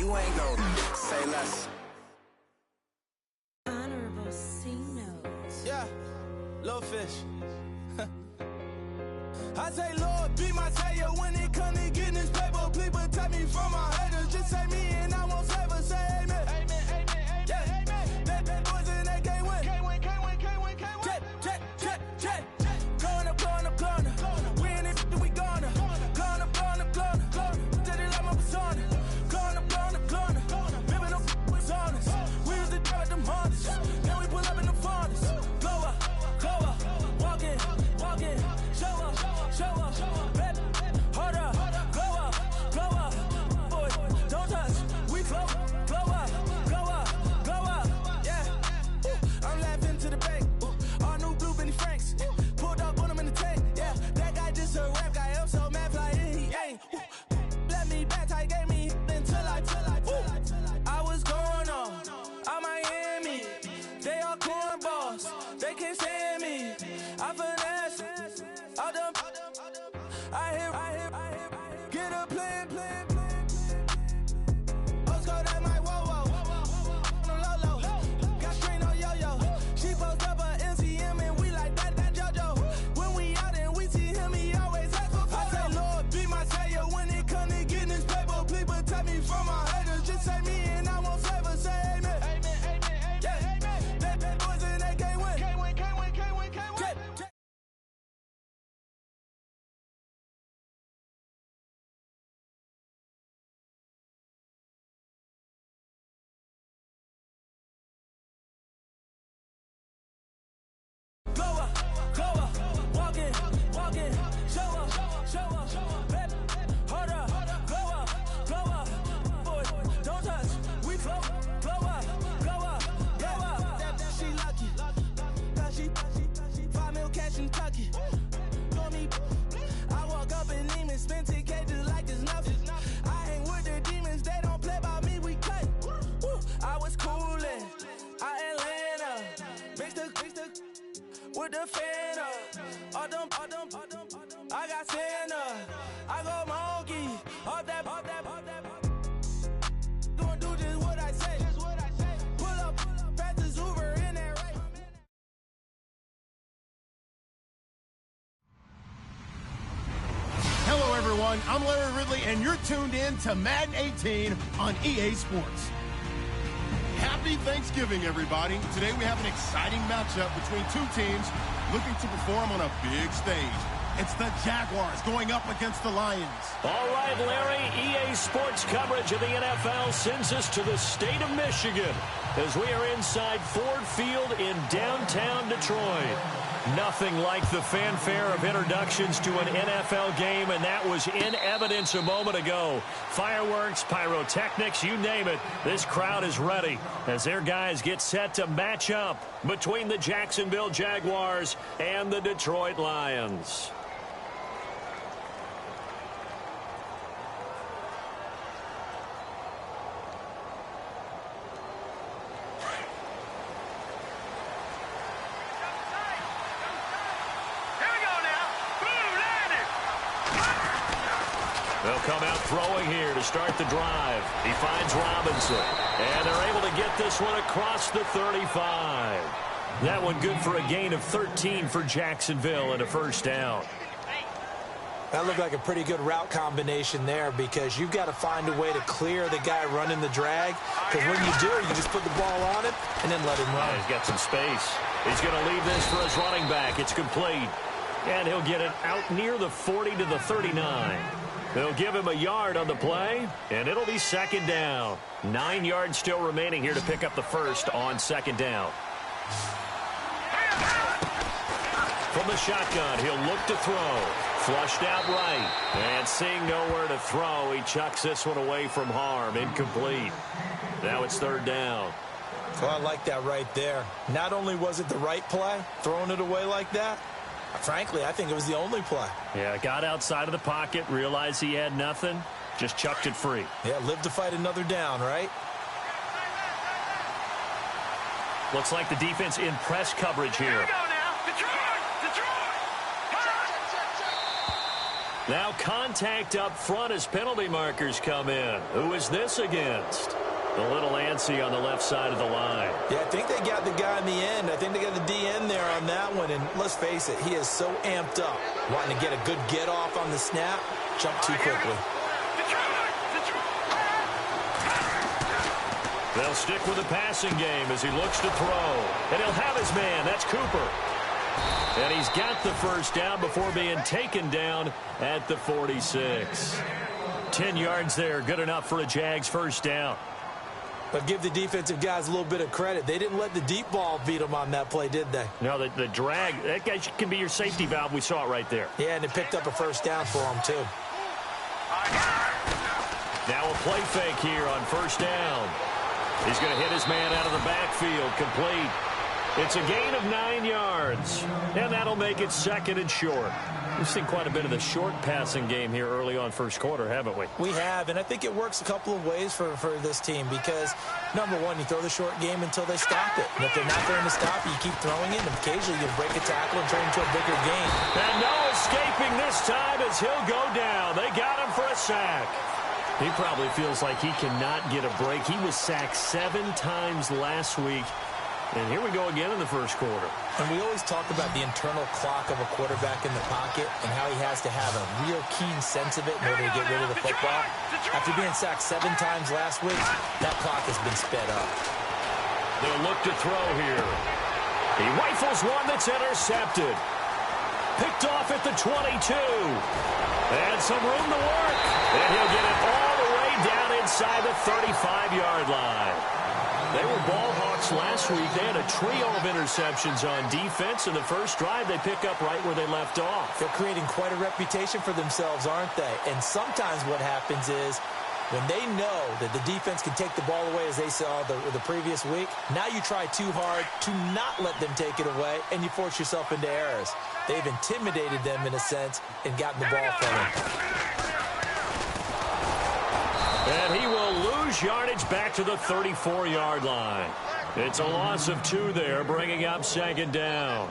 you ain't gon' say less. Honorable C note. Yeah, little fish. I say, Lord, be my savior when it come to getting this paper. Please protect me from my haters. Just say me and I won't save us. Say amen. Amen, amen, amen. Yeah, amen. That boys and they can't win. Can't win, can't win, can't win, can't win. Check. Going up. We in it, we gonna. Going up. Did it like my persona. Going up. Ripping up was honest. We was the drive them hardest. Then we pull up in the farthest. Glow up. Walking. Show up. Baby, hold up. Glow up. Boy, don't touch. We glow up. Yeah. Ooh, I'm laughing to the bank. Ooh, all new blue Benny Franks. Pulled up on him in the tank. Yeah, that guy just a rap guy. I'm so mad fly and he ain't. Ooh, let me back, I gave me until I. I was going on Miami. They all cornballs. They can't stand me. I finesse. All them. I hear. Get a plan. Let's go that my whoa. Low. Got screen on yo. She post up a MCM and we like that JoJo. When we out and we see him, he always asks for photo. I say, Lord, be my savior when it come to getting this paper. Please protect me from my haters. Just say me and I won't save us. Say amen. Amen. Yeah, amen. That boys and they can't win. Can't win. Glow up, walking, show up, baby, hold up, glow up, boy, don't touch, we glow up, she lucky, cause she 5 mil cash in Kentucky, told me, I walk up in demons, spend 10K just like it's nothing, I hang with the demons, they don't play by me, we cut, I was coolin', Atlanta, mixed the with the fan up, all them, I got Santa, I go monkey, all that, gonna do just what I say, pull up, practice Uber in there, right? Hello everyone, I'm Larry Ridley and you're tuned in to Madden 18 on EA Sports. Happy Thanksgiving, everybody. Today we have an exciting matchup between two teams looking to perform on a big stage. It's the Jaguars going up against the Lions. All right, Larry, EA Sports coverage of the NFL sends us to the state of Michigan as we are inside Ford Field in downtown Detroit. Nothing like the fanfare of introductions to an NFL game, and that was in evidence a moment ago. Fireworks, pyrotechnics, you name it. This crowd is ready as their guys get set to match up between the Jacksonville Jaguars and the Detroit Lions. They'll come out throwing here to start the drive. He finds Robinson, and they're able to get this one across the 35. That one good for a gain of 13 for Jacksonville and a first down. That looked like a pretty good route combination there because you've got to find a way to clear the guy running the drag, because when you do, you just put the ball on him and then let him run. He's got some space. He's going to leave this for his running back. It's complete. And he'll get it out near the 40 to the 39. They'll give him a yard on the play, and it'll be second down. 9 yards still remaining here to pick up the first on second down. From the shotgun, he'll look to throw. Flushed out right. And seeing nowhere to throw, he chucks this one away from harm. Incomplete. Now it's third down. Well, I like that right there. Not only was it the right play, throwing it away like that, frankly, I think it was the only play. Yeah, got outside of the pocket, realized he had nothing, just chucked it free. Yeah, live to fight another down, right? Looks like the defense in press coverage here. Here we go now. Detroit! Now contact up front as penalty markers come in. Who is this against? A little antsy on the left side of the line. Yeah, I think they got the guy in the end. I think they got the DN there on that one. And let's face it, he is so amped up, wanting to get a good get off on the snap, jump too quickly. They'll stick with the passing game as he looks to throw. And he'll have his man. That's Cooper. And he's got the first down before being taken down at the 46. 10 yards there. Good enough for a Jags first down. But give the defensive guys a little bit of credit. They didn't let the deep ball beat them on that play, did they? No, the drag, that guy can be your safety valve. We saw it right there. Yeah, and it picked up a first down for them, too. Now a play fake here on first down. He's going to hit his man out of the backfield, complete. It's a gain of 9 yards, and that'll make it second and short. We've seen quite a bit of the short passing game here early on first quarter, haven't we? We have, and I think it works a couple of ways for this team because, number one, you throw the short game until they stop it. And if they're not there to stop it, you keep throwing it, and occasionally you break a tackle and turn into a bigger game. And no escaping this time as he'll go down. They got him for a sack. He probably feels like he cannot get a break. He was sacked 7 times last week. And here we go again in the first quarter. And we always talk about the internal clock of a quarterback in the pocket and how he has to have a real keen sense of it in order to get rid of the football. After being sacked 7 times last week, that clock has been sped up. They'll look to throw here. He rifles one that's intercepted. Picked off at the 22. And some room to work. And he'll get it all the way down inside the 35-yard line. They were ball hawks last week. They had a trio of interceptions on defense. In the first drive, they pick up right where they left off. They're creating quite a reputation for themselves, aren't they? And sometimes what happens is when they know that the defense can take the ball away, as they saw the previous week, now you try too hard to not let them take it away, and you force yourself into errors. They've intimidated them in a sense and gotten the ball from them. And he will lose yardage back to the 34-yard line. It's a loss of 2 there, bringing up second down.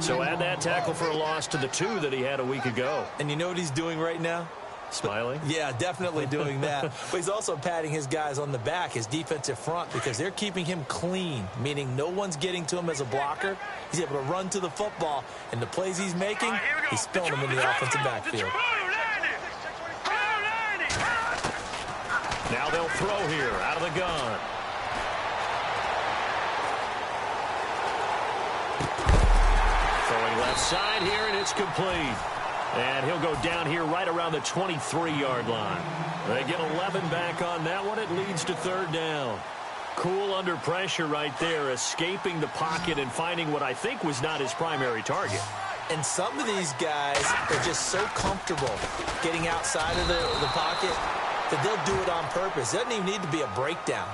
So add that tackle for a loss to the 2 that he had a week ago. And you know what he's doing right now? Smiling? Yeah, definitely doing that. But he's also patting his guys on the back, his defensive front, because they're keeping him clean, meaning no one's getting to him as a blocker. He's able to run to the football, and the plays he's making, he's spilling them in the offensive backfield. Now they'll throw here out of the gun. Throwing left side here, and it's complete. And he'll go down here right around the 23-yard line. They get 11 back on that one. It leads to third down. Cool under pressure right there, escaping the pocket and finding what I think was not his primary target. And some of these guys are just so comfortable getting outside of the pocket that they'll do it on purpose. It doesn't even need to be a breakdown.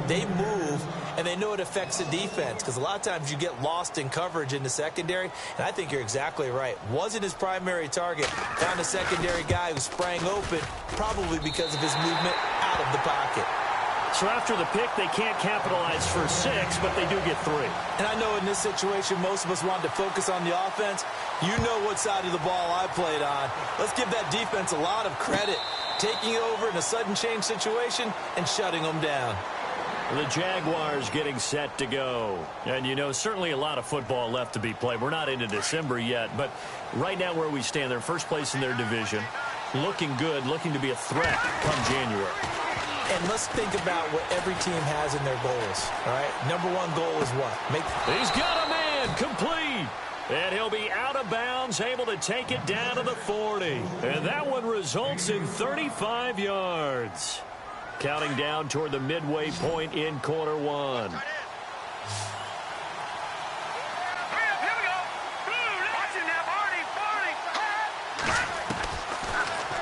They move, and they know it affects the defense because a lot of times you get lost in coverage in the secondary, and I think you're exactly right. Wasn't his primary target. Found a secondary guy who sprang open, probably because of his movement out of the pocket. So after the pick, they can't capitalize for 6, but they do get 3. And I know in this situation, most of us want to focus on the offense. You know what side of the ball I played on. Let's give that defense a lot of credit, taking it over in a sudden change situation and shutting them down. The Jaguars getting set to go. And, you know, certainly a lot of football left to be played. We're not into December yet, but right now where we stand, they're first place in their division. Looking good, looking to be a threat come January. And let's think about what every team has in their goals, all right? Number one goal is what? He's got a man, complete. And he'll be out of bounds, able to take it down to the 40. And that one results in 35 yards. Counting down toward the midway point in quarter 1.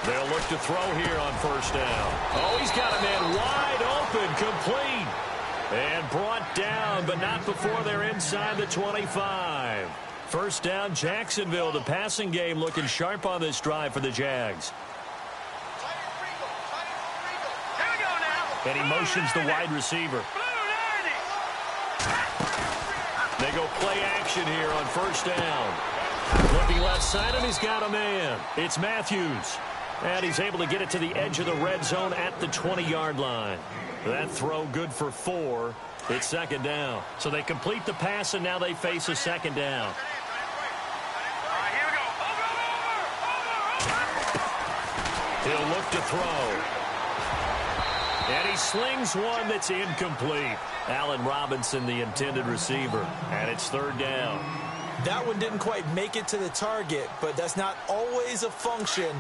They'll look to throw here on first down. Oh, he's got a man wide open, complete. And brought down, but not before they're inside the 25. First down, Jacksonville. The passing game looking sharp on this drive for the Jags. And he motions the wide receiver. They go play action here on first down. Looking left side, and he's got a man. It's Matthews. And he's able to get it to the edge of the red zone at the 20-yard line. That throw good for 4. It's second down. So they complete the pass, and now they face a second down. He'll look to throw. And he slings one that's incomplete. Allen Robinson, the intended receiver. And it's third down. That one didn't quite make it to the target, but that's not always a function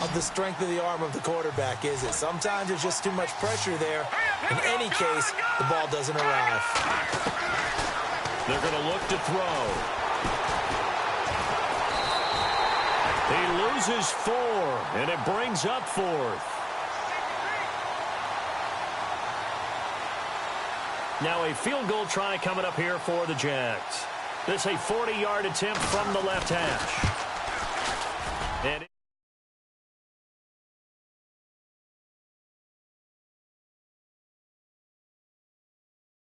of the strength of the arm of the quarterback, is it? Sometimes there's just too much pressure there. In any case, the ball doesn't arrive. They're going to look to throw. He loses 4, and it brings up 4th. Now a field goal try coming up here for the Jags. This a 40-yard attempt from the left hash. And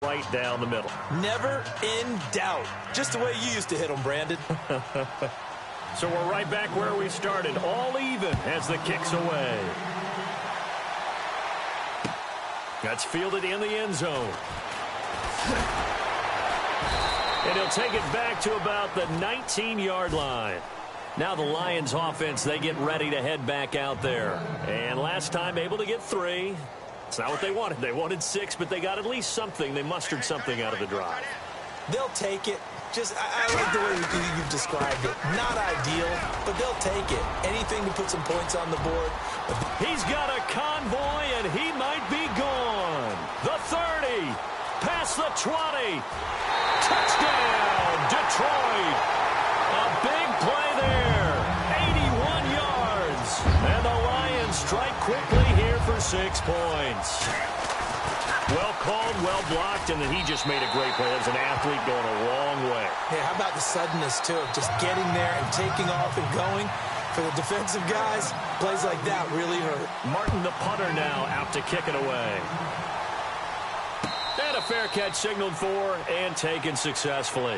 right down the middle. Never in doubt. Just the way you used to hit them, Brandon. So we're right back where we started. All even as the kick's away. That's fielded in the end zone. And he'll take it back to about the 19-yard line. Now the Lions offense, they get ready to head back out there. And last time able to get 3. It's not what they wanted. They wanted 6, but they got at least something. They mustered something out of the drive. They'll take it. Just, I like the way you've described it. Not ideal, but they'll take it. Anything to put some points on the board. He's got a convoy, and he might be gone. The 30, past the 20. Touchdown, Detroit. A big play there. 81 yards. And the Lions strike quickly here for 6 points. Well called, well blocked, and then he just made a great play. That was an athlete going a long way. Yeah, how about the suddenness, too, of just getting there and taking off and going? For the defensive guys, plays like that really hurt. Martin, the punter, now out to kick it away. And a fair catch signaled for and taken successfully.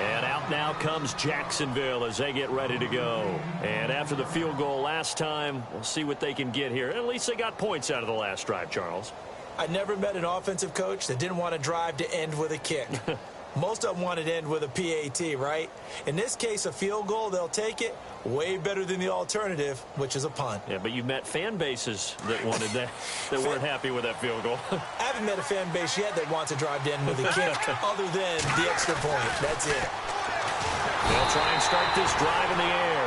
And out now comes Jacksonville as they get ready to go. And after the field goal last time, we'll see what they can get here. At least they got points out of the last drive, Charles. I never met an offensive coach that didn't want to drive to end with a kick. Most of them wanted to end with a PAT, right? In this case, a field goal, they'll take it. Way better than the alternative, which is a punt. Yeah, but you met fan bases that wanted that, that weren't happy with that field goal. I haven't met a fan base yet that wants to drive to end with a kick other than the extra point. That's it. They'll try and start this drive in the air.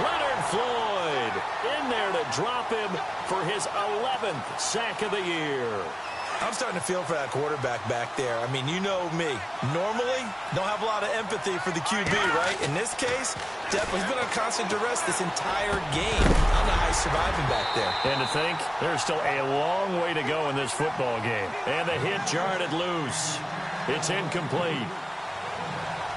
Leonard Floyd in there to drop him for his 11th sack of the year. I'm starting to feel for that quarterback back there. I mean, you know me. Normally, don't have a lot of empathy for the QB, right? In this case, definitely he's been on constant duress this entire game. I don't know how he's surviving back there. And to think, there's still a long way to go in this football game. And the hit jarred it loose. It's incomplete.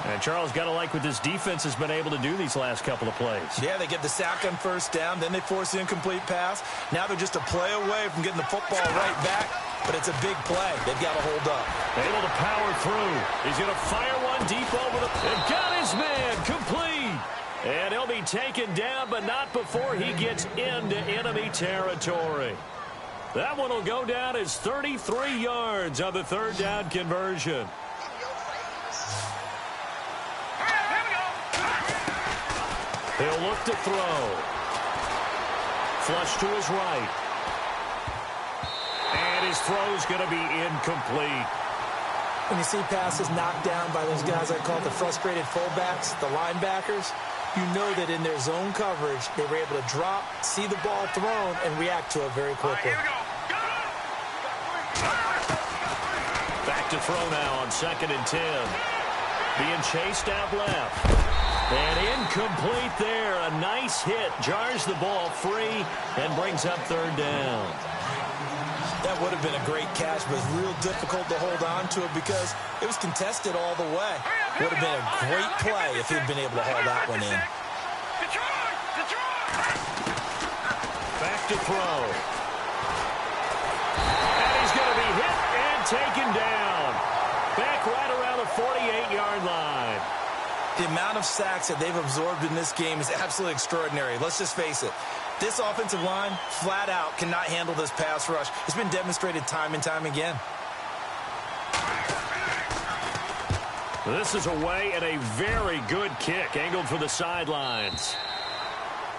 And Charles, got to like what this defense has been able to do these last couple of plays. Yeah, they get the sack on first down, then they force the incomplete pass. Now they're just a play away from getting the football right back, but it's a big play. They've got to hold up. Able to power through. He's going to fire one deep over the... And got his man complete. And he'll be taken down, but not before he gets into enemy territory. That one will go down as 33 yards on the third down conversion. He'll look to throw. Flush to his right. And his throw's going to be incomplete. When you see passes knocked down by those guys I call the frustrated fullbacks, the linebackers, you know that in their zone coverage, they were able to drop, see the ball thrown, and react to it very quickly. Back to throw now on 2nd and 10. Being chased out left. And incomplete there. A nice hit. Jars the ball free and brings up third down. That would have been a great catch, but it's real difficult to hold on to it because it was contested all the way. Would have been a great play if he'd been able to haul that one in. Back to throw. And he's going to be hit and taken down. Back right around the 48-yard line. The amount of sacks that they've absorbed in this game is absolutely extraordinary. Let's just face it. This offensive line, flat out, cannot handle this pass rush. It's been demonstrated time and time again. This is away and a very good kick, angled for the sidelines.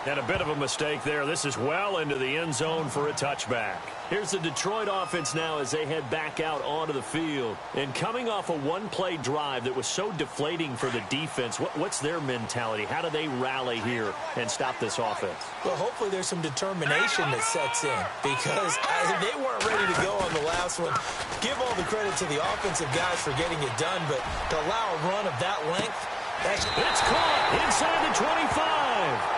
And a bit of a mistake there. This is well into the end zone for a touchback. Here's the Detroit offense now as they head back out onto the field. And coming off a one-play drive that was so deflating for the defense, what's their mentality? How do they rally here and stop this offense? Well, hopefully there's some determination that sets in because they weren't ready to go on the last one. Give all the credit to the offensive guys for getting it done, but to allow a run of that length, it's caught inside the 25.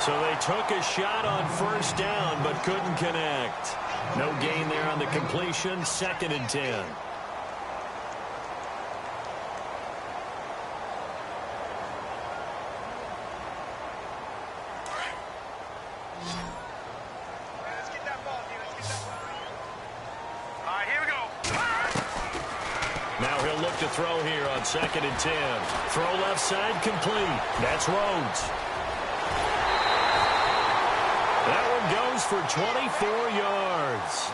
So they took a shot on first down but couldn't connect. No gain there on the completion. 2nd and 10. Now he'll look to throw here on 2nd and 10. Throw left side complete. That's Rhodes. That one goes for 24 yards.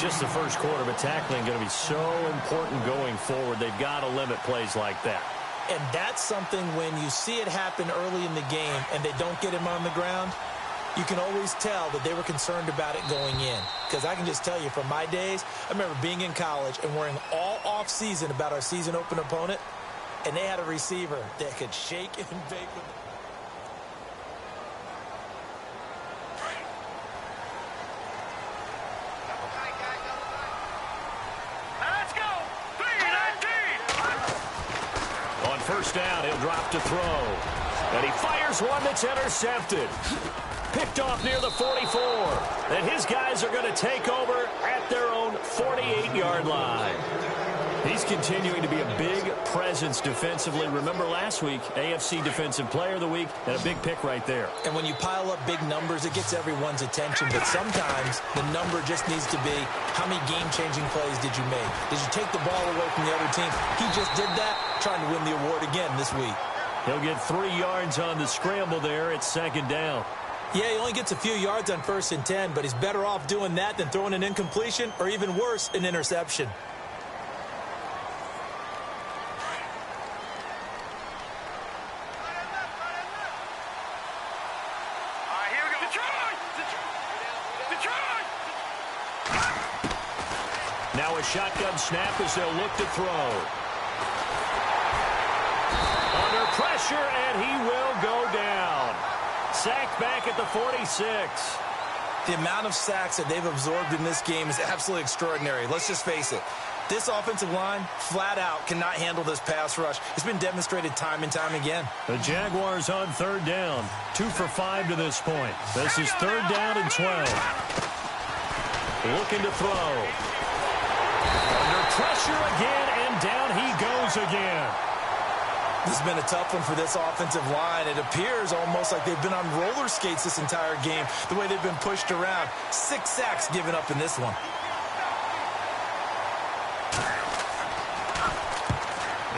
Just the first quarter, but tackling going to be so important going forward. They've got to limit plays like that. And that's something when you see it happen early in the game and they don't get him on the ground, you can always tell that they were concerned about it going in. Because I can just tell you from my days, I remember being in college and worrying all off-season about our season open opponent, and they had a receiver that could shake and bake with it. First down, he'll drop to throw. And he fires one that's intercepted. Picked off near the 44. And his guys are going to take over at their own 48-yard line. He's continuing to be a big presence defensively. Remember last week, AFC Defensive Player of the Week, and a big pick right there. And when you pile up big numbers, it gets everyone's attention. But sometimes the number just needs to be, how many game-changing plays did you make? Did you take the ball away from the other team? He just did that, trying to win the award again this week. He'll get 3 yards on the scramble there. It's 2nd down. Yeah, he only gets a few yards on 1st and 10, but he's better off doing that than throwing an incompletion or even worse, an interception. Now a shotgun snap as they'll look to throw. Under pressure, and he will go down. Sacked back at the 46. The amount of sacks that they've absorbed in this game is absolutely extraordinary. Let's just face it. This offensive line, flat out, cannot handle this pass rush. It's been demonstrated time and time again. The Jaguars on 3rd down. 2 for 5 to this point. This is 3rd down and 12. Looking to throw. Under pressure again, and down he goes again. This has been a tough one for this offensive line. It appears almost like they've been on roller skates this entire game, the way they've been pushed around. 6 sacks given up in this one.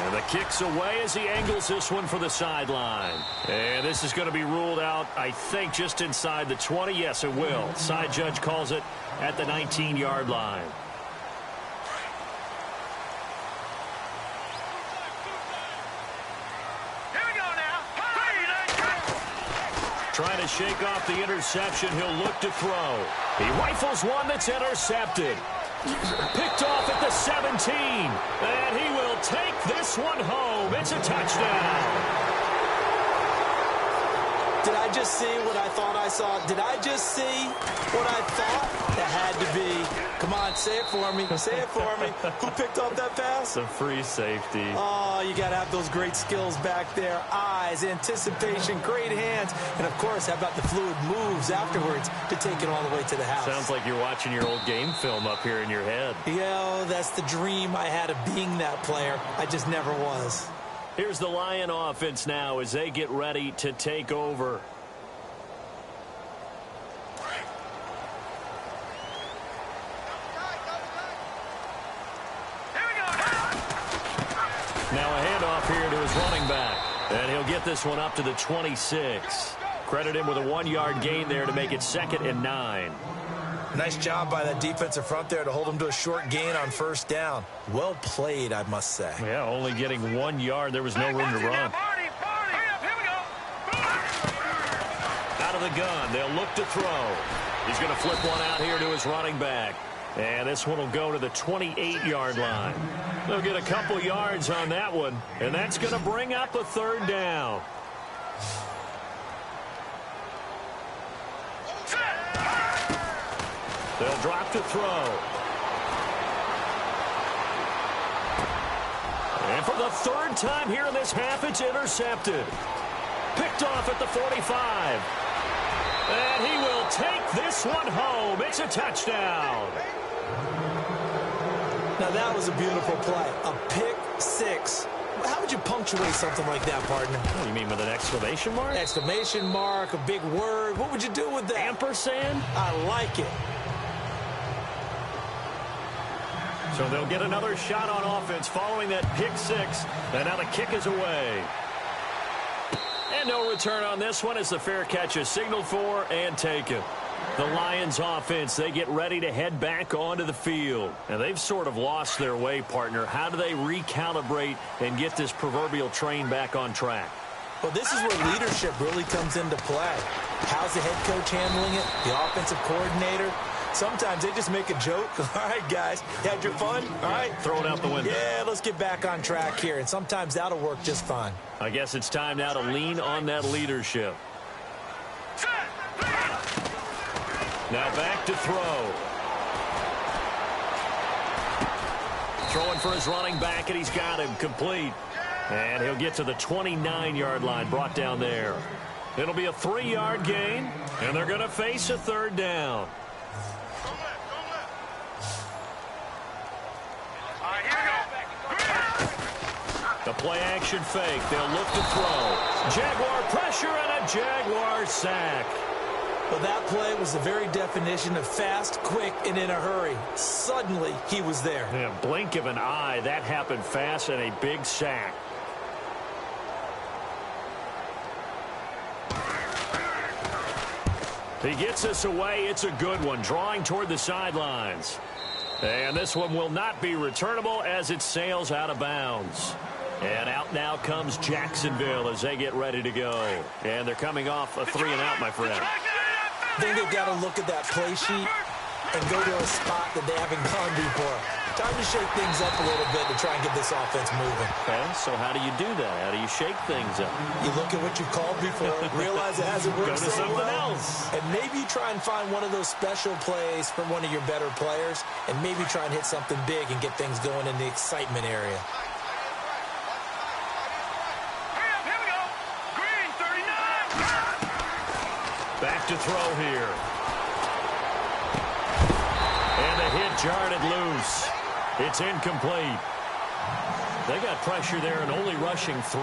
And the kick's away as he angles this one for the sideline. And this is going to be ruled out, I think, just inside the 20. Yes, it will. Side judge calls it at the 19-yard line. Trying to shake off the interception. He'll look to throw. He rifles one that's intercepted. Picked off at the 17. And he will take this one home. It's a touchdown. Did I just see what I thought I saw? Did I just see what I thought? That had to be. Come on, say it for me. Say it for me. Who picked up that pass? The free safety. Oh, you got to have those great skills back there. Eyes, anticipation, great hands. And, of course, how about the fluid moves afterwards to take it all the way to the house? Sounds like you're watching your old game film up here in your head. Yeah, that's the dream I had of being that player. I just never was. Here's the Lion offense now as they get ready to take over. Now a handoff here to his running back. And he'll get this one up to the 26. Credit him with a 1-yard gain there to make it 2nd and 9. Nice job by that defensive front there to hold him to a short gain on 1st down. Well played, I must say. Yeah, only getting 1 yard. There was no room to run. Out of the gun. They'll look to throw. He's going to flip one out here to his running back. And this one will go to the 28-yard line. They'll get a couple yards on that one. And that's going to bring up a 3rd down. They'll drop to throw. And for the 3rd time here in this half, it's intercepted. Picked off at the 45. And he will take this one home. It's a touchdown. Now, that was a beautiful play. A pick 6. How would you punctuate something like that, partner? What do you mean, with an exclamation mark? Exclamation mark, a big word. What would you do with that? Ampersand? I like it. So they'll get another shot on offense following that pick 6. And now the kick is away. And no return on this one as the fair catch is signaled for and taken. The Lions offense, they get ready to head back onto the field. And they've sort of lost their way, partner. How do they recalibrate and get this proverbial train back on track? Well, this is where leadership really comes into play. How's the head coach handling it? The offensive coordinator? Sometimes they just make a joke. All right, guys, you had your fun? All right. Throw it out the window. Yeah, let's get back on track here. And sometimes that'll work just fine. I guess it's time now to lean on that leadership. Now back to throw. Throwing for his running back, and he's got him complete. And he'll get to the 29-yard line, brought down there. It'll be a 3-yard gain, and they're going to face a 3rd down. The play-action fake. They'll look to throw. Jaguar pressure and a Jaguar sack. Well, that play was the very definition of fast, quick, and in a hurry. Suddenly, he was there. Yeah, blink of an eye. That happened fast and a big sack. He gets us away. It's a good one. Drawing toward the sidelines. And this one will not be returnable as it sails out of bounds. And out now comes Jacksonville as they get ready to go. And they're coming off a 3-and-out, my friend. I think they've got to look at that play sheet and go to a spot that they haven't gone before. Time to shake things up a little bit to try and get this offense moving. Okay, so how do you do that? How do you shake things up? You look at what you called before, realize it hasn't worked Go to so something well, else. and maybe you try and find one of those special plays from one of your better players, and maybe try and hit something big and get things going in the excitement area. Back to throw here. And the hit jarred it loose. It's incomplete. They got pressure there and only rushing 3.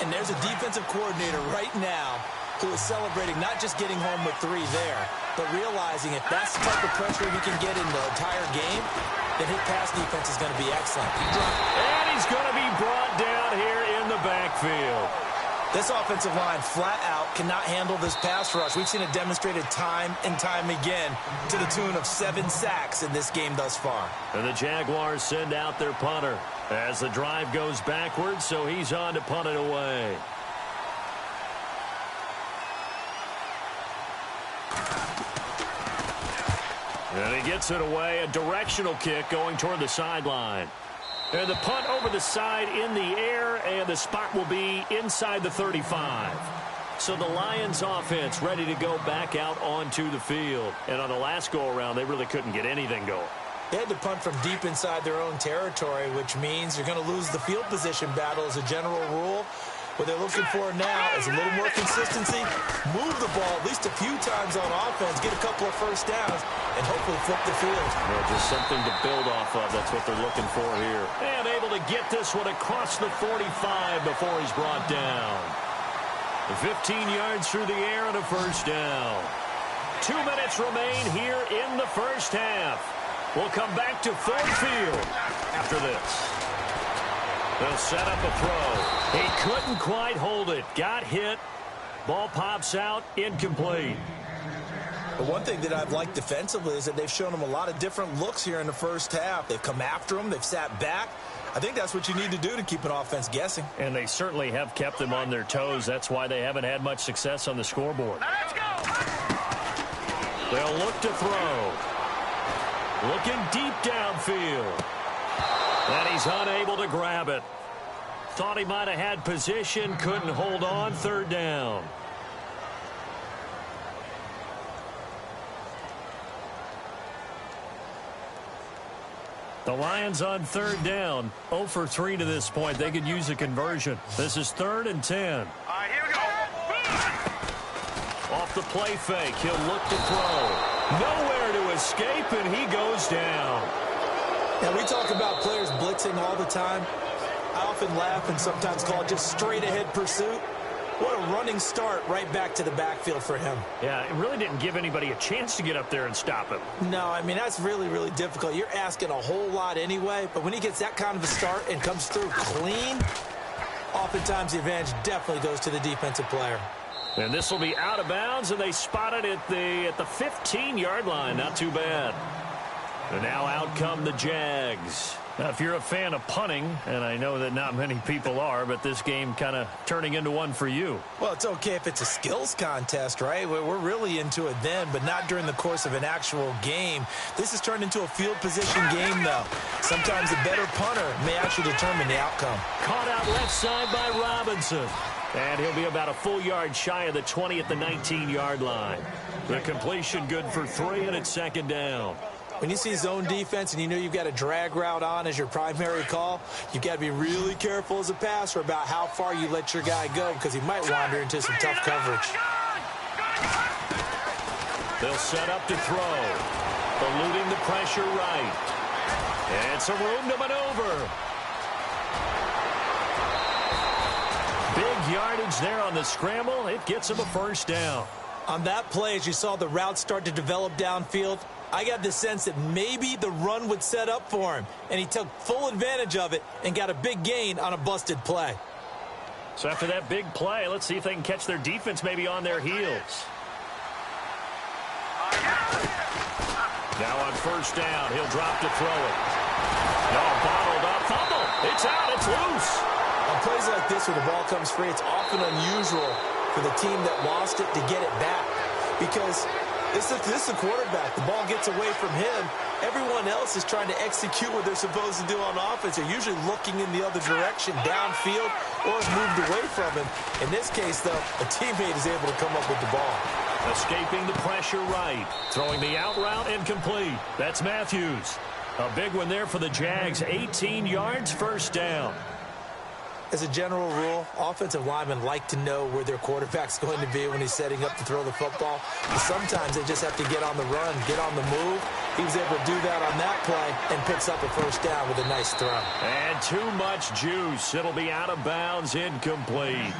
And there's a defensive coordinator right now who is celebrating not just getting home with 3 there, but realizing if that's the type of pressure he can get in the entire game, then his pass defense is going to be excellent. And he's going to be brought down here in the backfield. This offensive line flat out cannot handle this pass rush. We've seen it demonstrated time and time again to the tune of 7 sacks in this game thus far. And the Jaguars send out their punter as the drive goes backwards, so he's on to punt it away. And he gets it away, a directional kick going toward the sideline. And the punt over the side in the air, and the spot will be inside the 35. So the Lions offense ready to go back out onto the field. And on the last go-around, they really couldn't get anything going. They had to punt from deep inside their own territory, which means you're going to lose the field position battle as a general rule. What they're looking for now is a little more consistency, move the ball at least a few times on offense, get a couple of first downs, and hopefully flip the field. Yeah, just something to build off of. That's what they're looking for here. And able to get this one across the 45 before he's brought down. 15 yards through the air and a first down. 2 minutes remain here in the first half. We'll come back to Ford Field after this. They'll set up a throw. He couldn't quite hold it. Got hit. Ball pops out. Incomplete. The one thing that I've liked defensively is that they've shown him a lot of different looks here in the first half. They've come after him. They've sat back. I think that's what you need to do to keep an offense guessing. And they certainly have kept them on their toes. That's why they haven't had much success on the scoreboard. Let's go. They'll look to throw. Looking deep downfield. And he's unable to grab it. Thought he might have had position. Couldn't hold on. Third down. The Lions on third down. 0 for 3 to this point. They could use a conversion. This is 3rd and 10. All right, here we go. Off the play fake. He'll look to throw. Nowhere to escape, and he goes down. Now, we talk about players blitzing all the time. I often laugh and sometimes call it just straight-ahead pursuit. What a running start right back to the backfield for him. Yeah, it really didn't give anybody a chance to get up there and stop him. No, I mean, that's really, really difficult. You're asking a whole lot anyway, but when he gets that kind of a start and comes through clean, oftentimes the advantage definitely goes to the defensive player. And this will be out of bounds, and they spot it at the 15-yard line. Not too bad. And now out come the Jags. Now, if you're a fan of punting, and I know that not many people are, but this game kind of turning into one for you. Well, it's okay if it's a skills contest, right? We're really into it then, but not during the course of an actual game. This has turned into a field position game, though. Sometimes the better punter may actually determine the outcome. Caught out left side by Robinson. And he'll be about a full yard shy of the 20 at the 19-yard line. The completion good for 3, and it's 2nd down. When you see zone defense and you know you've got a drag route on as your primary call, you've got to be really careful as a passer about how far you let your guy go because he might wander into some tough coverage. They'll set up to throw. Eluding the pressure right. And some room to maneuver. Big yardage there on the scramble. It gets him a 1st down. On that play, as you saw the route start to develop downfield, I got the sense that maybe the run would set up for him, and he took full advantage of it and got a big gain on a busted play. So after that big play, let's see if they can catch their defense maybe on their heels. Now on 1st down, he'll drop to throw it. No, bottled up, fumble. It's out, it's loose. On plays like this where the ball comes free, it's often unusual for the team that lost it to get it back because this is the quarterback. The ball gets away from him. Everyone else is trying to execute what they're supposed to do on offense. They're usually looking in the other direction, downfield, or has moved away from him. In this case, though, a teammate is able to come up with the ball. Escaping the pressure right. Throwing the out route incomplete. That's Matthews. A big one there for the Jags. 18 yards, 1st down. As a general rule, offensive linemen like to know where their quarterback's going to be when he's setting up to throw the football. But sometimes they just have to get on the run, get on the move. He was able to do that on that play and picks up a 1st down with a nice throw. And too much juice. It'll be out of bounds, incomplete.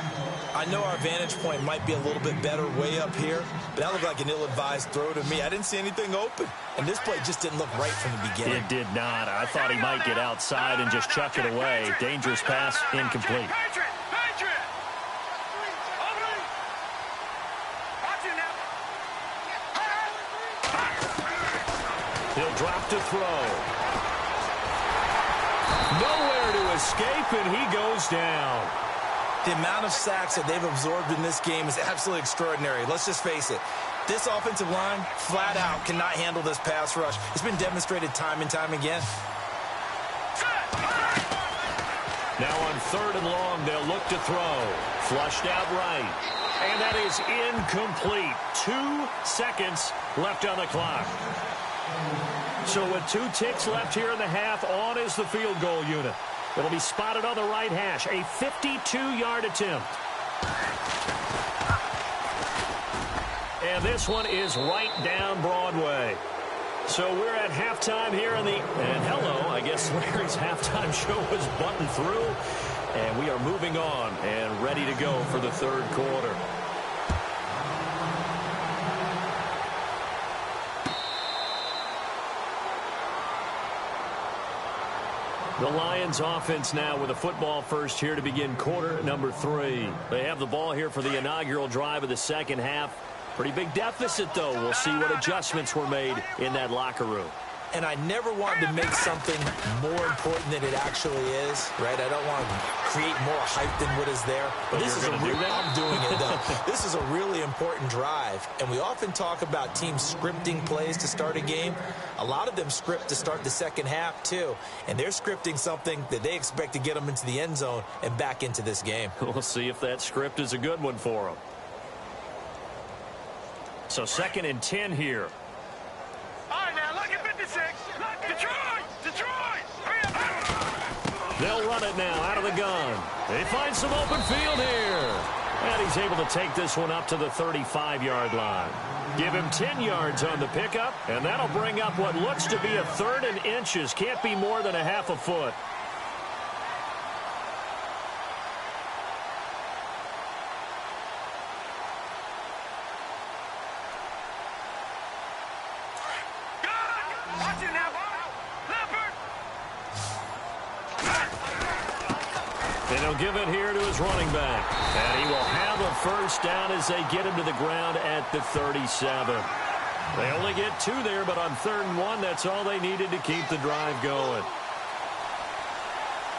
I know our vantage point might be a little bit better way up here, but that looked like an ill-advised throw to me. I didn't see anything open, and this play just didn't look right from the beginning. It did not. I thought he might get outside and just chuck it away. Dangerous pass, incomplete. He'll drop to throw. Nowhere to escape, and he goes down. The amount of sacks that they've absorbed in this game is absolutely extraordinary. Let's just face it. This offensive line, flat out, cannot handle this pass rush. It's been demonstrated time and time again. Now on 3rd and long, they'll look to throw. Flushed out right. And that is incomplete. 2 seconds left on the clock. So with 2 ticks left here in the half, on is the field goal unit. It'll be spotted on the right hash. A 52-yard attempt. And this one is right down Broadway. So we're at halftime here in the... And hello, I guess Larry's halftime show was buttoned through. And we are moving on and ready to go for the 3rd quarter. The Lions offense now with a football first here to begin quarter number 3. They have the ball here for the inaugural drive of the second half. Pretty big deficit, though. We'll see what adjustments were made in that locker room. And I never wanted to make something more important than it actually is, right? I don't want to create more hype than what is there. But this is I'm doing it, though. This is a really important drive. And we often talk about teams scripting plays to start a game. A lot of them script to start the second half, too. And they're scripting something that they expect to get them into the end zone and back into this game. We'll see if that script is a good one for them. So 2nd and 10 here. They'll run it now out of the gun. They find some open field here. And he's able to take this one up to the 35-yard line. Give him 10 yards on the pickup, and that'll bring up what looks to be a 3rd and inches. Can't be more than a half a foot. And he'll give it here to his running back. And he will have a first down as they get him to the ground at the 37. They only get 2 there, but on 3rd and 1, that's all they needed to keep the drive going.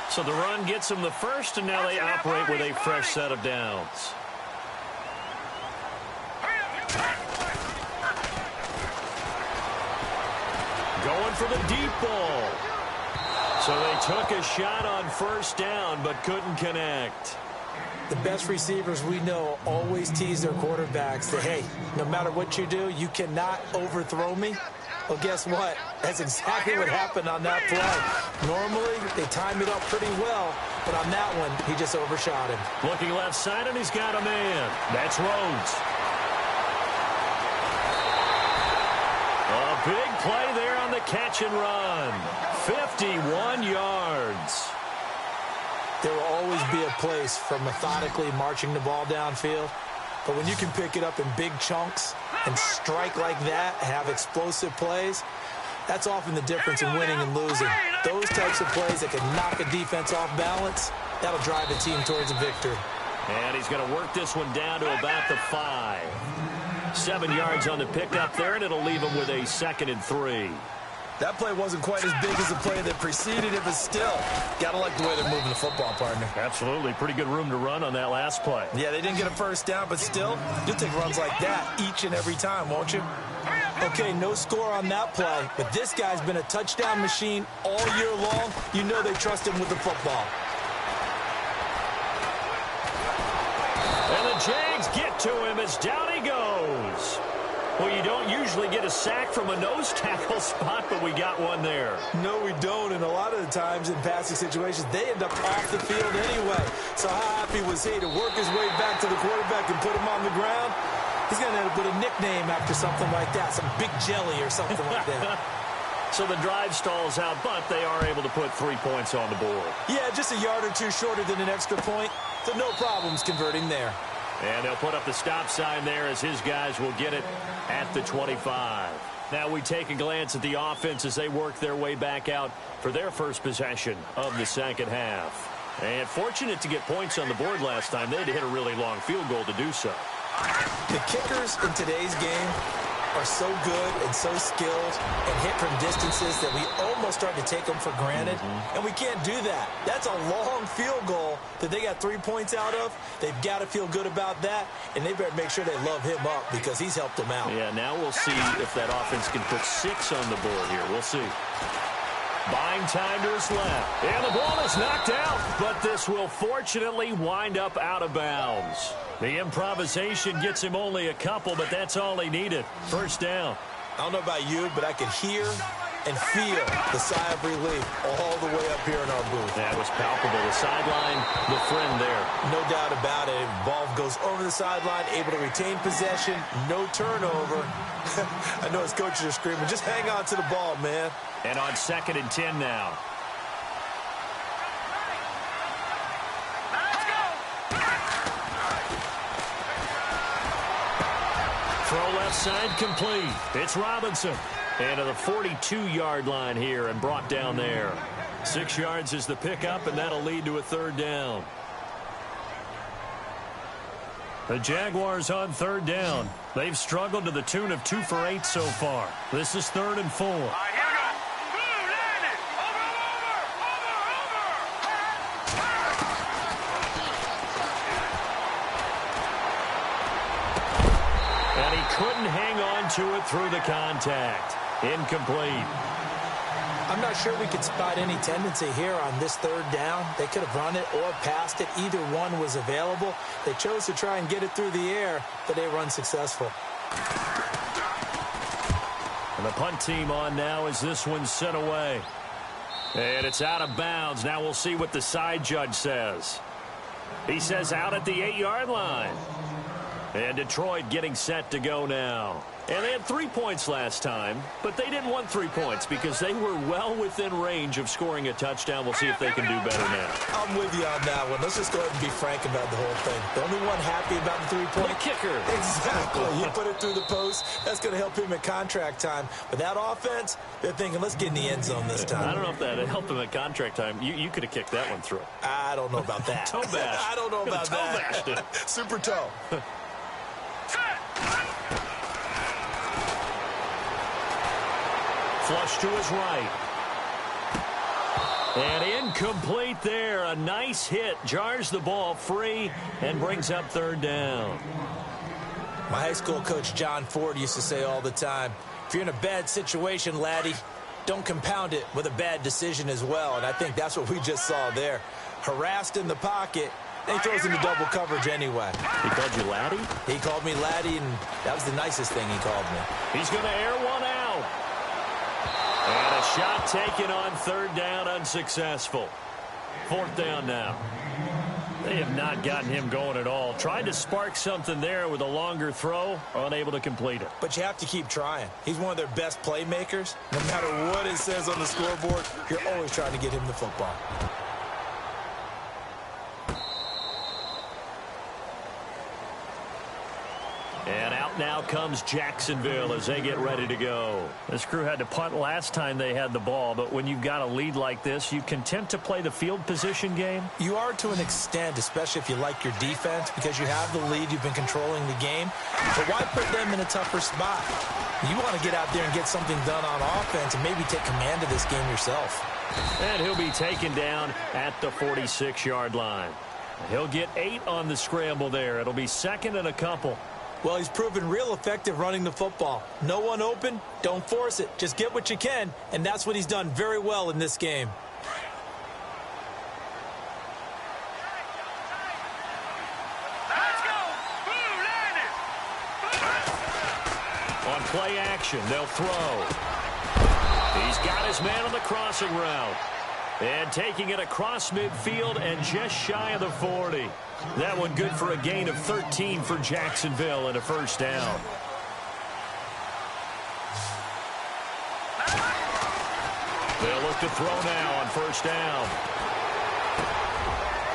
So the run gets them the first, and now they operate with a fresh set of downs. Going for the deep ball. So they took a shot on first down, but couldn't connect. The best receivers we know always tease their quarterbacks that, hey, no matter what you do, you cannot overthrow me. Well, guess what? That's exactly what happened on that play. Normally, they time it up pretty well, but on that one, he just overshot him. Looking left side, and he's got a man. That's Rhodes. A big play there on the catch and run. 51 yards. There will always be a place for methodically marching the ball downfield. But when you can pick it up in big chunks and strike like that, have explosive plays, that's often the difference in winning and losing. Those types of plays that can knock a defense off balance, that'll drive a team towards a victory. And he's going to work this one down to about the 5. 7 yards on the pickup there, and it'll leave him with a 2nd and 3. That play wasn't quite as big as the play that preceded it, but still, got to like the way they're moving the football, partner. Absolutely. Pretty good room to run on that last play. Yeah, they didn't get a first down, but still, you'll take runs like that each and every time, won't you? Okay, no score on that play, but this guy's been a touchdown machine all year long. You know they trust him with the football. And the Jags get to him as down he goes. Well, you don't usually get a sack from a nose tackle spot, but we got one there. No, we don't, and a lot of the times in passing situations, they end up off the field anyway. So how happy was he to work his way back to the quarterback and put him on the ground? He's going to end up with a nickname after something like that, some big jelly or something like that. So the drive stalls out, but they are able to put 3 points on the board. Yeah, just a yard or two shorter than an extra point, so no problems converting there. And they'll put up the stop sign there as his guys will get it at the 25. Now we take a glance at the offense as they work their way back out for their first possession of the second half. And fortunate to get points on the board last time. They had to hit a really long field goal to do so. The kickers in today's game are so good and so skilled and hit from distances that we almost start to take them for granted. And we can't do that. That's a long field goal that they got 3 points out of. They've got to feel good about that, and they better make sure they love him up because he's helped them out. Yeah, now we'll see if that offense can put 6 on the board here. We'll see. Buying time to his left. And the ball is knocked out, but this will fortunately wind up out of bounds. The improvisation gets him only a couple, but that's all he needed. First down. I don't know about you, but I could hear and feel the sigh of relief all the way up here in our booth. That was palpable. The sideline, the friend there. No doubt about it. Ball goes over the sideline, able to retain possession, no turnover. I know his coaches are screaming, just hang on to the ball, man. And on 2nd and 10 now. Throw left side complete. It's Robinson. And to the 42-yard line here and brought down there. 6 yards is the pickup, and that'll lead to a third down. The Jaguars on third down. They've struggled to the tune of 2 for 8 so far. This is 3rd and 4. And he couldn't hang on to it through the contact. Incomplete. I'm not sure we could spot any tendency here on this third down. They could have run it or passed it. Either one was available. They chose to try and get it through the air, but they were unsuccessful. And the punt team on now as this one's sent away. And it's out of bounds. Now we'll see what the side judge says. He says out at the 8-yard line. And Detroit getting set to go now. And they had 3 points last time, but they didn't want 3 points because they were well within range of scoring a touchdown. We'll see if they can do better now. I'm with you on that one. Let's just go ahead and be frank about the whole thing. The only one happy about the 3-point kicker. Exactly. He put it through the post. That's going to help him at contract time. But that offense, they're thinking, let's get in the end zone this time. I don't know if that helped him at contract time. You could have kicked that one through. I don't know about that. Toe bash. I don't know about toe that. Bashed it. Super toe. Flush to his right. And incomplete there. A nice hit. Jars the ball free and brings up third down. My high school coach, John Ford, used to say all the time, if you're in a bad situation, laddie, don't compound it with a bad decision as well. And I think that's what we just saw there. Harassed in the pocket. He throws into double coverage anyway. He called you laddie? He called me laddie, and that was the nicest thing he called me. He's going to air one out. And a shot taken on third down, unsuccessful. 4th down now. They have not gotten him going at all. Tried to spark something there with a longer throw, unable to complete it. But you have to keep trying. He's one of their best playmakers. No matter what it says on the scoreboard, you're always trying to get him the football. And out now comes Jacksonville as they get ready to go. This crew had to punt last time they had the ball, but when you've got a lead like this, you content to play the field position game? You are to an extent, especially if you like your defense, because you have the lead, you've been controlling the game. But why put them in a tougher spot? You want to get out there and get something done on offense and maybe take command of this game yourself. And he'll be taken down at the 46-yard line. He'll get 8 on the scramble there. It'll be 2nd and a couple. Well, he's proven real effective running the football. No one open, don't force it. Just get what you can, and that's what he's done very well in this game. Let's go! On play action, they'll throw. He's got his man on the crossing route. And taking it across midfield and just shy of the 40. That one good for a gain of 13 for Jacksonville and a first down. They'll look to throw now on first down.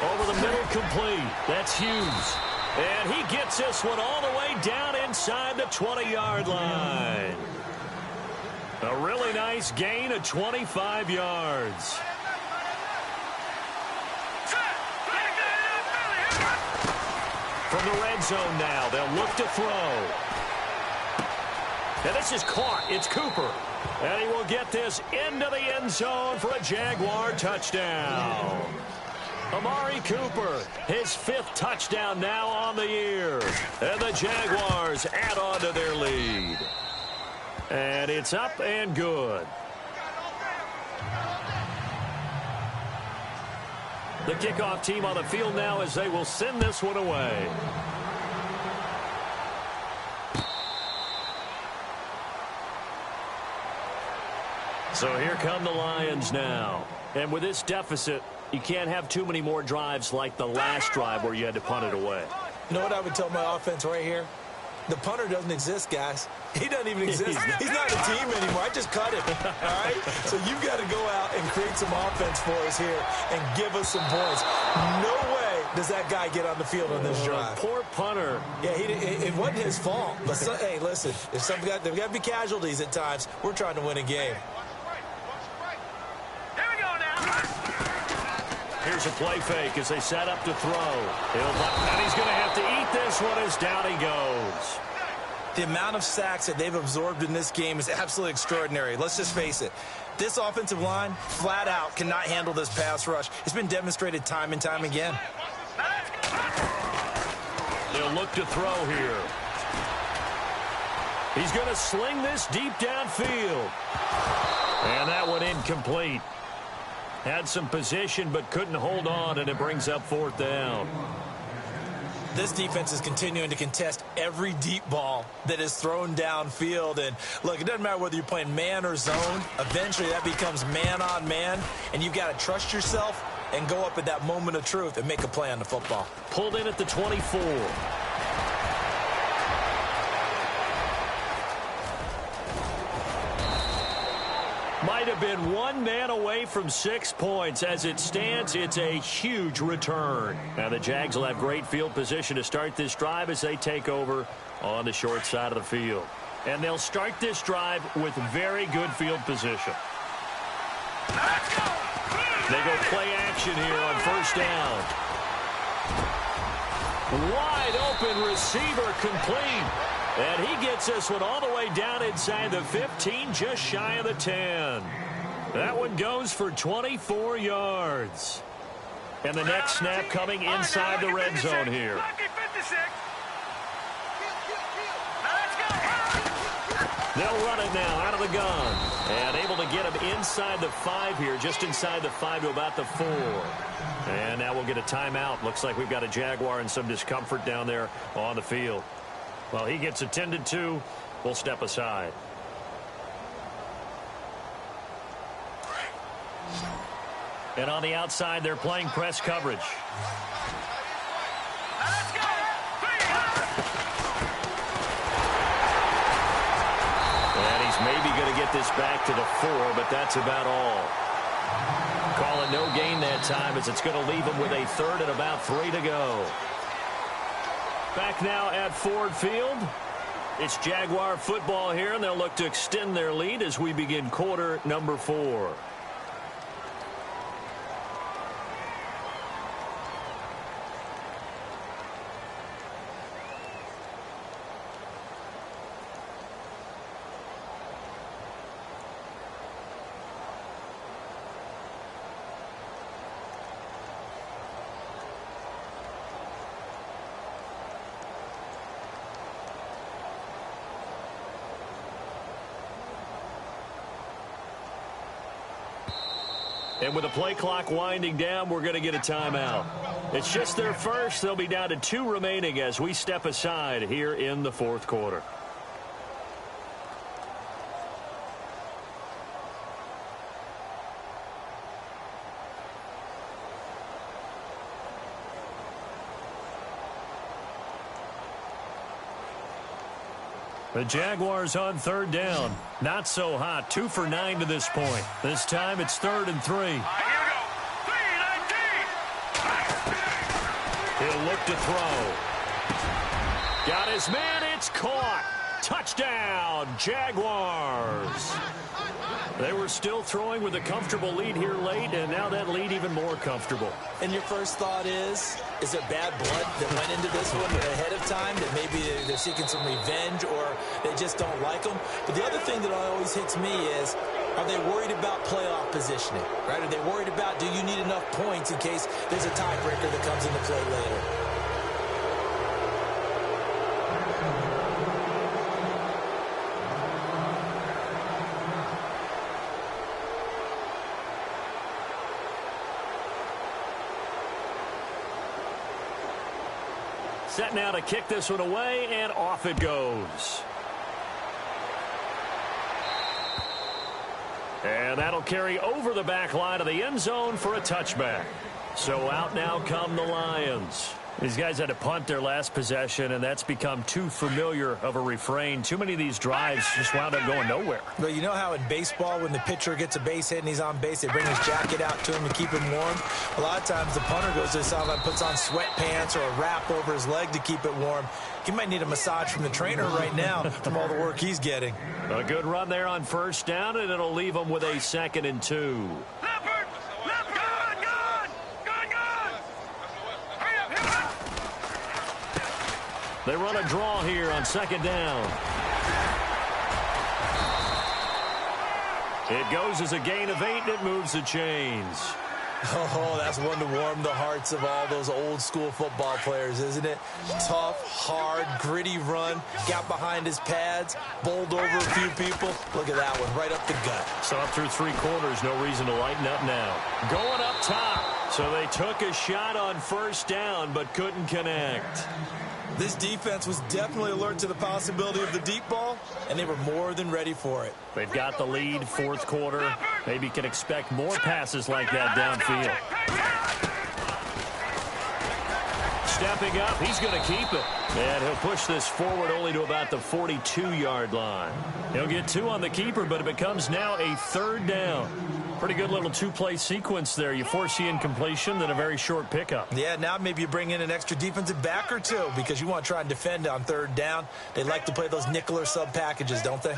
Over the middle, complete. That's Hughes. And he gets this one all the way down inside the 20-yard line. A really nice gain of 25 yards. From the red zone now, they'll look to throw. And this is caught. It's Cooper. And he will get this into the end zone for a Jaguar touchdown. Amari Cooper, his 5th touchdown now on the year. And the Jaguars add on to their lead. And it's up and good. The kickoff team on the field now as they will send this one away. So here come the Lions now. And with this deficit, you can't have too many more drives like the last drive where you had to punt it away. You know what I would tell my offense right here? The punter doesn't exist, guys. He doesn't even exist. He's not a team anymore. I just cut him, all right? So you've got to go out and create some offense for us here and give us some points. No way does that guy get on the field on this drive? Poor punter. Yeah, it wasn't his fault. But, hey, listen, if there've got to be casualties at times. We're trying to win a game. Here's a play fake as they set up to throw. And he's going to have to eat this one as down he goes. The amount of sacks that they've absorbed in this game is absolutely extraordinary. Let's just face it. This offensive line, flat out, cannot handle this pass rush. It's been demonstrated time and time again. They'll look to throw here. He's going to sling this deep downfield. And that one incomplete. Had some position but couldn't hold on, and it brings up 4th down. This defense is continuing to contest every deep ball that is thrown downfield. And, look, it doesn't matter whether you're playing man or zone. Eventually, that becomes man on man, and you've got to trust yourself and go up at that moment of truth and make a play on the football. Pulled in at the 24. Might have been one man away from 6 points. As it stands, it's a huge return. Now the Jags will have great field position to start this drive as they take over on the short side of the field. And they'll start this drive with very good field position. They go play action here on 1st down. Wide open receiver complete. And he gets this one all the way down inside the 15, just shy of the 10. That one goes for 24 yards. And the next snap coming inside the red zone here. They'll run it now out of the gun. And able to get him inside the 5 here, just inside the 5 to about the 4. And now we'll get a timeout. Looks like we've got a Jaguar in some discomfort down there on the field. Well, he gets attended to. We'll step aside. And on the outside, they're playing press coverage. And he's maybe going to get this back to the 4, but that's about all. Call it no gain that time as it's going to leave him with a 3rd and about 3 to go. Back now at Ford Field. It's Jaguar football here, and they'll look to extend their lead as we begin quarter number 4. And with the play clock winding down, we're going to get a timeout. It's just their first. They'll be down to 2 remaining as we step aside here in the 4th quarter. The Jaguars on 3rd down. Not so hot. 2 for 9 to this point. This time it's 3rd and 3. He'll look to throw. Got his man. It's caught. Touchdown, Jaguars. They were still throwing with a comfortable lead here late, and now that lead even more comfortable. And your first thought is there bad blood that went into this one ahead of time, that maybe they're seeking some revenge or they just don't like them? But the other thing that always hits me is, are they worried about playoff positioning, right? Are they worried about, do you need enough points in case there's a tiebreaker that comes into play later? Set now to kick this one away, and off it goes. And that'll carry over the back line of the end zone for a touchback. So out now come the Lions. These guys had to punt their last possession, and that's become too familiar of a refrain. Too many of these drives just wound up going nowhere. Well, you know how in baseball, when the pitcher gets a base hit and he's on base, they bring his jacket out to him to keep him warm? A lot of times the punter goes to the sideline, puts on sweatpants or a wrap over his leg to keep it warm. He might need a massage from the trainer right now from all the work he's getting. A good run there on first down, and it'll leave them with a 2nd and 2. They run a draw here on 2nd down. It goes as a gain of 8, and it moves the chains. Oh, that's one to warm the hearts of all those old-school football players, isn't it? Tough, hard, gritty run, got behind his pads, bowled over a few people. Look at that one, right up the gut. So up through 3 quarters, no reason to lighten up now. Going up top. So they took a shot on first down, but couldn't connect. This defense was definitely alert to the possibility of the deep ball, and they were more than ready for it. They've got the lead, 4th quarter. Maybe can expect more passes like that downfield. Stepping up, he's going to keep it. And he'll push this forward only to about the 42-yard line. He'll get 2 on the keeper, but it becomes now a 3rd down. Pretty good little 2-play sequence there. You force the incompletion, then a very short pickup. Yeah, now maybe you bring in an extra defensive back or 2 because you want to try and defend on 3rd down. They like to play those nickel or sub packages, don't they?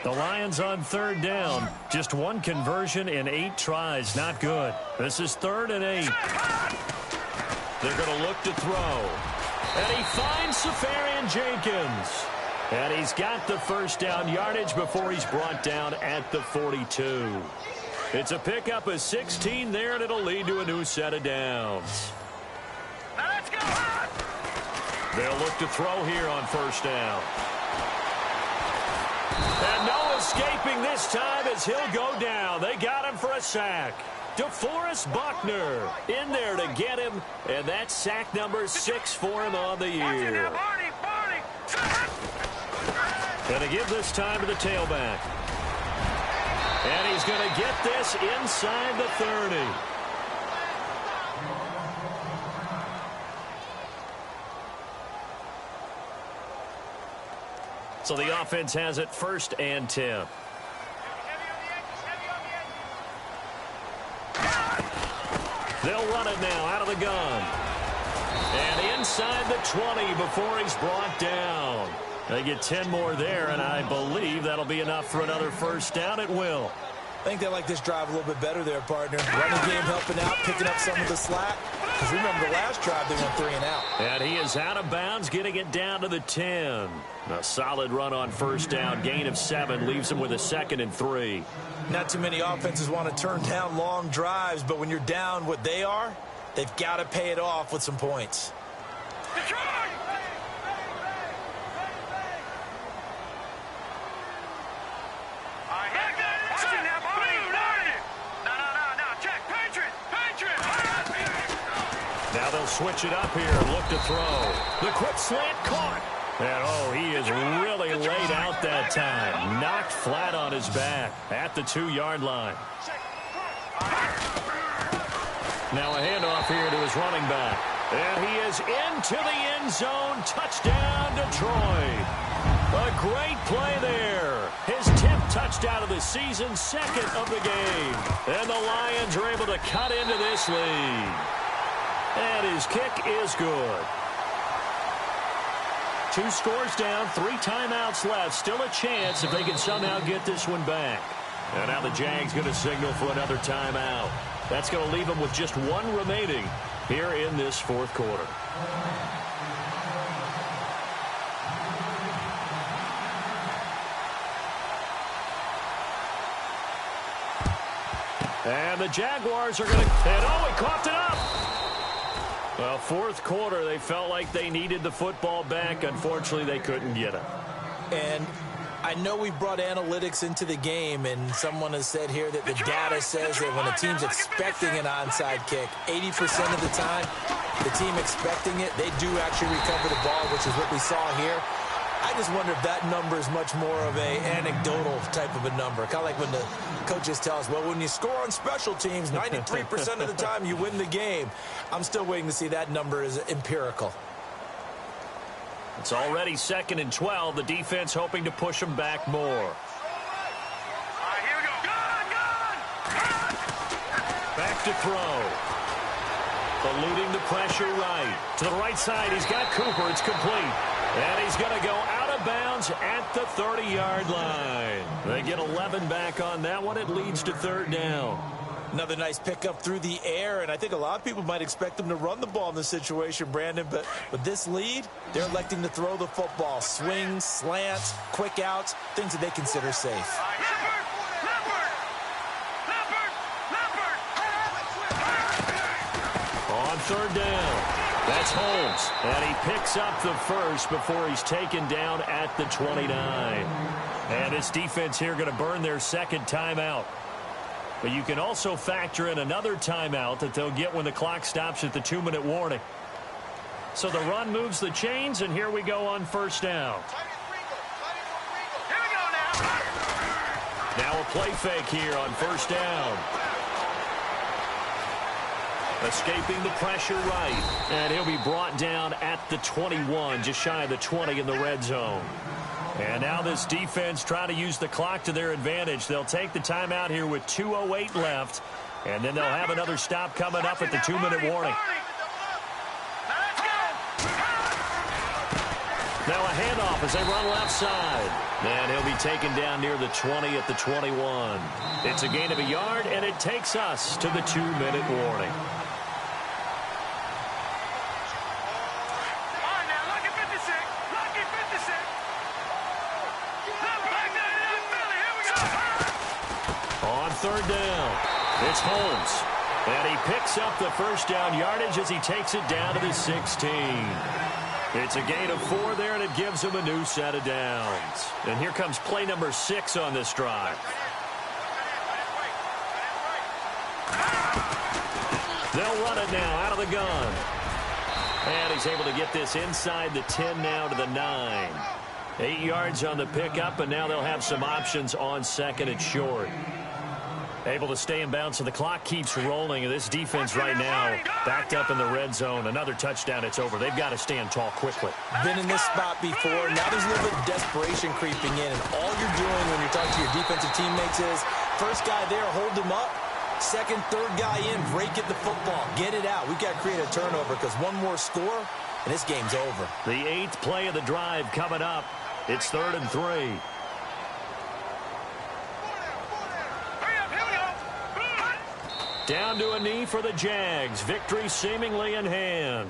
The Lions on 3rd down. Just 1 conversion in 8 tries. Not good. This is 3rd and 8. They're going to look to throw. And he finds Safarian Jenkins. And he's got the first down yardage before he's brought down at the 42. It's a pickup of 16 there, and it'll lead to a new set of downs. Now let's go on. They'll look to throw here on first down. And no escaping this time as he'll go down. They got him for a sack. DeForest Buckner in there to get him, and that's sack number 6 for him on the year. Going to give this time to the tailback. And he's going to get this inside the 30. So the offense has it 1st and 10. They'll run it now out of the gun. And inside the 20 before he's brought down. They get 10 more there, and I believe that'll be enough for another first down. It will. I think they like this drive a little bit better there, partner. Running game helping out, picking up some of the slack. Because remember, the last drive they went 3 and out. And he is out of bounds, getting it down to the 10. A solid run on first down. Gain of 7 leaves him with a 2nd and 3. Not too many offenses want to turn down long drives, but when you're down what they are, they've got to pay it off with some points. Now they'll switch it up here and look to throw. The quick slant caught. And, oh, he is really laid out that time. Knocked flat on his back at the 2-yard line. Now a handoff here to his running back. And he is into the end zone. Touchdown, Detroit. A great play there. His 10th touchdown of the season, 2nd of the game. And the Lions are able to cut into this lead. And his kick is good. 2 scores down, 3 timeouts left. Still a chance if they can somehow get this one back. And now the Jags going to signal for another timeout. That's going to leave them with just 1 remaining here in this 4th quarter. And the Jaguars are going to... And oh, he coughed it up! Well, 4th quarter, they felt like they needed the football back. Unfortunately, they couldn't get it. And I know we brought analytics into the game, and someone has said here that the data says that when a team's expecting an onside kick, 80% of the time, the team expecting it, they do actually recover the ball, which is what we saw here. I just wonder if that number is much more of a anecdotal type of a number. Kind of like when the coaches tell us, well, when you score on special teams, 93% of the time you win the game. I'm still waiting to see that number is empirical. It's already 2nd and 12. The defense hoping to push them back more. Back to throw. Eluding the pressure right. To the right side, he's got Cooper. It's complete. And he's going to go out of bounds at the 30-yard line. They get 11 back on that one. It leads to 3rd down. Another nice pickup through the air, and I think a lot of people might expect them to run the ball in this situation, Brandon, but with this lead, they're electing to throw the football. Swings, slants, quick outs, things that they consider safe. On 3rd down, that's Holmes, and he picks up the first before he's taken down at the 29. And this defense here going to burn their 2nd timeout. But you can also factor in another timeout that they'll get when the clock stops at the 2-minute warning. So the run moves the chains, and here we go on 1st down. Now a play fake here on 1st down. Escaping the pressure right. And he'll be brought down at the 21, just shy of the 20 in the red zone. And now this defense trying to use the clock to their advantage. They'll take the timeout here with 2:08 left. And then they'll have another stop coming up at the 2-minute warning. Now a handoff as they run left side. And he'll be taken down near the 20 at the 21. It's a gain of a yard, and it takes us to the 2-minute warning. On 3rd down, it's Holmes. And he picks up the 1st down yardage as he takes it down to the 16. It's a gain of 4 there, and it gives him a new set of downs. And here comes play number 6 on this drive. They'll run it now out of the gun. And he's able to get this inside the 10 now to the 9. 8 yards on the pickup, and now they'll have some options on 2nd and short. Able to stay in bounds, so the clock keeps rolling. And this defense right now backed up in the red zone. Another touchdown, it's over. They've got to stand tall quickly. Been in this spot before. Now there's a little bit of desperation creeping in. And all you're doing when you're talking to your defensive teammates is, first guy there, hold him up. 2nd, 3rd guy in, break it the football. Get it out. We've got to create a turnover because one more score, and this game's over. The 8th play of the drive coming up. It's 3rd and 3. Down to a knee for the Jags. Victory seemingly in hand.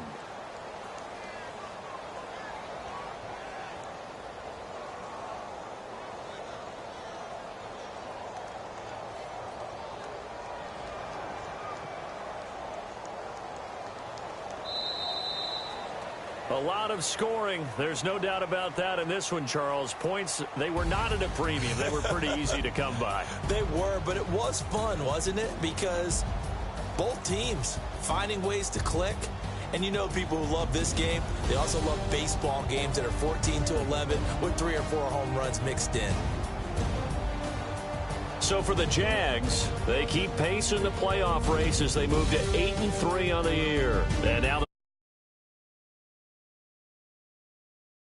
A lot of scoring. There's no doubt about that in this one, Charles. Points, they were not at a premium. They were pretty easy to come by. They were, but it was fun, wasn't it? Because both teams finding ways to click. And you know people who love this game, they also love baseball games that are 14-11 with 3 or 4 home runs mixed in. So for the Jags, they keep pace in the playoff race as they move to 8-3 on the year. And now